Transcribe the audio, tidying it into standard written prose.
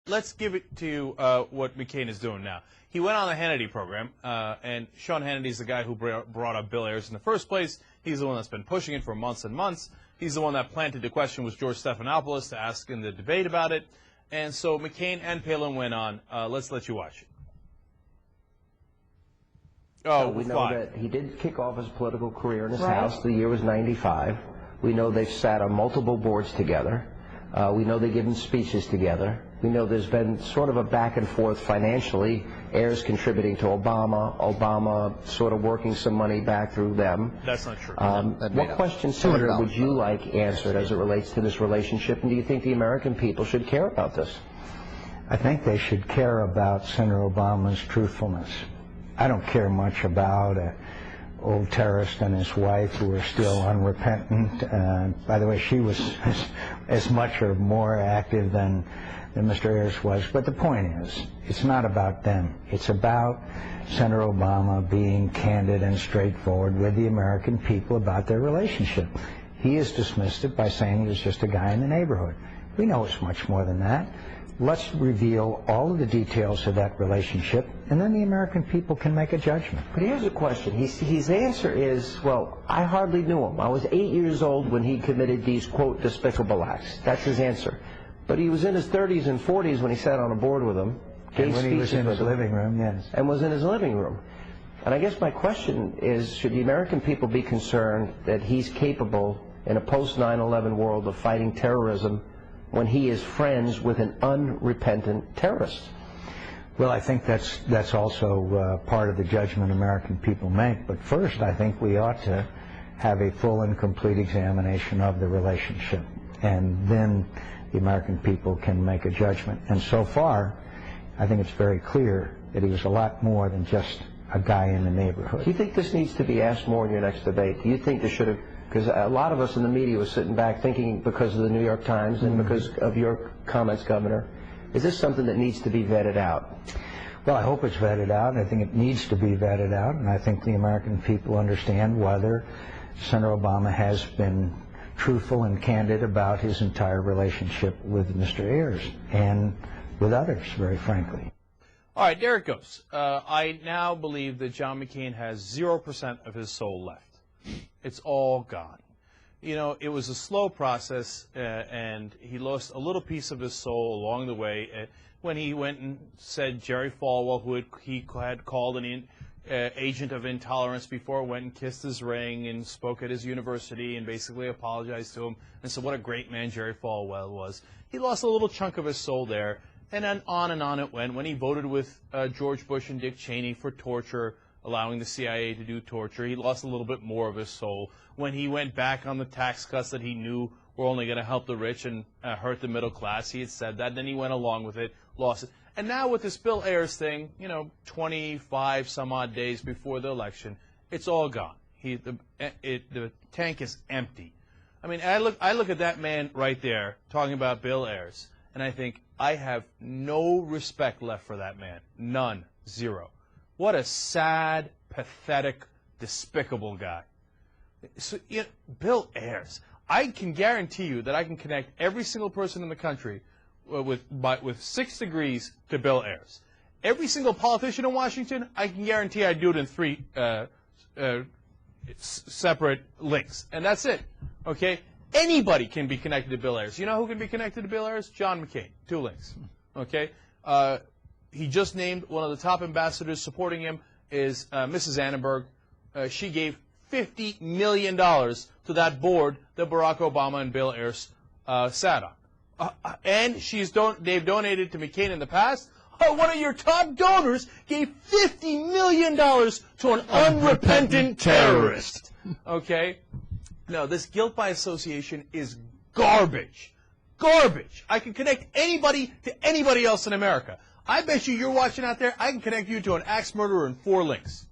let's give it to you what McCain is doing now. He went on the Hannity program, and Sean Hannity is the guy who brought up Bill Ayers in the first place. He's the one that's been pushing it for months and months. He's the one that planted the question with George Stephanopoulos to ask in the debate about it. And so McCain and Palin went on. Let's let you watch it. Oh, we know that he did kick off his political career in his house. The year was '95. We know they've sat on multiple boards together. We know they've given speeches together. We know there's been sort of a back and forth financially, Ayers contributing to Obama, Obama sort of working some money back through them. That's not true. What question, Senator, would you like answered as it relates to this relationship, and do you think the American people should care about this? I think they should care about Senator Obama's truthfulness. I don't care much about an old terrorist and his wife who are still unrepentant. By the way, she was as much or more active than Mr. Ayers was. But the point is, it's not about them. It's about Senator Obama being candid and straightforward with the American people about their relationship. He has dismissed it by saying he was just a guy in the neighborhood. We know it's much more than that. Let's reveal all of the details of that relationship, and then the American people can make a judgment. But here's a question. His answer is, well, I hardly knew him. I was 8 years old when he committed these, quote, despicable acts. That's his answer. But he was in his 30s and 40s when he sat on a board with him. And when he was in his living room, yes. And was in his living room. And I guess my question is, should the American people be concerned that he's capable in a post-9/11 world of fighting terrorism when he is friends with an unrepentant terrorist? Well, I think that's also part of the judgment American people make. But first, I think we ought to have a full and complete examination of the relationship. And then the American people can make a judgment. And so far, I think it's very clear that he was a lot more than just a guy in the neighborhood. Do you think this needs to be asked more in your next debate? Do you think there should have... Because a lot of us in the media were sitting back thinking, because of the New York Times and because of your comments, Governor, is this something that needs to be vetted out? Well, I hope it's vetted out. I think it needs to be vetted out, and I think the American people understand whether Senator Obama has been truthful and candid about his entire relationship with Mr. Ayers and with others, very frankly. All right, there it goes. I now believe that John McCain has 0% of his soul left. It's all gone. You know, it was a slow process, and he lost a little piece of his soul along the way when he went and said Jerry Falwell, who he had called an agent of intolerance before, went and kissed his ring and spoke at his university and basically apologized to him and said what a great man Jerry Falwell was. He lost a little chunk of his soul there, and then on and on it went. When he voted with George Bush and Dick Cheney for torture, allowing the CIA to do torture, he lost a little bit more of his soul. When he went back on the tax cuts that he knew were only going to help the rich and hurt the middle class, he had said that, then he went along with it, lost it. And now with this Bill Ayers thing, you know, 25 some odd days before the election, it's all gone. The tank is empty. I mean, I look at that man right there talking about Bill Ayers, and I think I have no respect left for that man. None. Zero. What a sad, pathetic, despicable guy. So, you know, Bill Ayers, I can guarantee you that I can connect every single person in the country with 6 degrees to Bill Ayers. Every single politician in Washington, I can guarantee I do it in 3 separate links. And that's it. Okay? Anybody can be connected to Bill Ayers. You know who can be connected to Bill Ayers? John McCain. 2 links. Okay? He just named one of the top ambassadors supporting him is Mrs. Annenberg. She gave $50 million to that board that Barack Obama and Bill Ayers sat on. And they've donated to McCain in the past. One of your top donors gave $50 million to an unrepentant terrorist. Okay? No, this guilt by association is garbage. Garbage. I can connect anybody to anybody else in America. I bet you're watching out there, I can connect you to an axe murderer in 4 links.